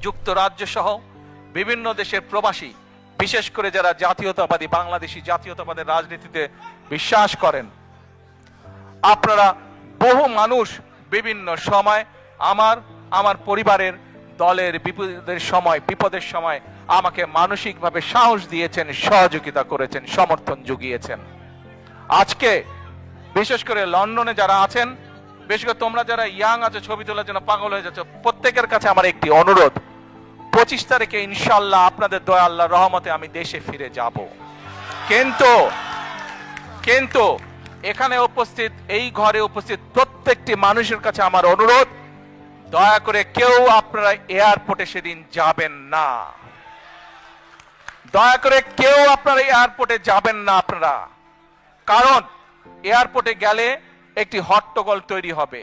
যুক্তরাজ্য সহ বিভিন্ন দেশের প্রবাসী, বিশেষ করে যারা জাতীয়তাবাদী বাংলাদেশি জাতীয়তাবাদের রাজনীতিতে বিশ্বাস করেন, আপনারা বহু মানুষ বিভিন্ন সময় আমার পরিবারের দলের বিপদের সময় আমাকে মানসিকভাবে সাহস দিয়েছেন, সহযোগিতা করেছেন, সমর্থন জুগিয়েছেন। আজকে বিশেষ করে লন্ডনে যারা আছেন, বিশেষ করে তোমরা যারা ইয়াং আছো, ছবি তোলার জন্য পাগল হয়ে যাচ্ছ, প্রত্যেকের কাছে আমার একটি অনুরোধ, 25 তারিখে ইনশাআল্লাহ আপনাদের দয়া আল্লাহর রহমতে আমি দেশে ফিরে যাব। কিন্তু এখানে উপস্থিত, এই ঘরে উপস্থিত প্রত্যেকটি মানুষের কাছে আমার অনুরোধ, দয়া করে কেউ আপনারা এয়ারপোর্টে সেদিন যাবেন না। দয়া করে কেউ আপনারা এয়ারপোর্টে যাবেন না আপনারা, কারণ এয়ারপোর্টে গেলে একটি হট্টগোল তৈরি হবে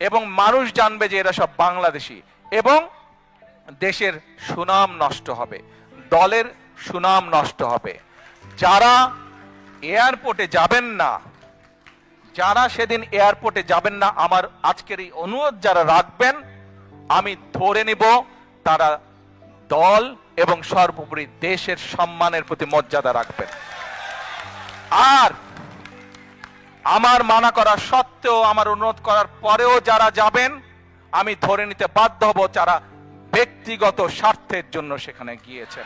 এবং মানুষ জানবে যে এরা সব বাংলাদেশি, এবং দেশের সুনাম নষ্ট হবে, দলের সুনাম নষ্ট হবে। যারা এয়ারপোর্টে যাবেন না, যারা সেদিন এয়ারপোর্টে যাবেন না, আমার আজকের এই অনুরোধ যারা রাখবেন, আমি ধরে নিব তারা দল এবং সর্বোপরি দেশের সম্মানের প্রতি মর্যাদা রাখবেন। আর আমার মানা করা সত্ত্বেও, আমার অনুরোধ করার পরেও যারা যাবেন, আমি ধরে নিতে বাধ্য হব যারা ব্যক্তিগত স্বার্থের জন্য সেখানে গিয়েছেন।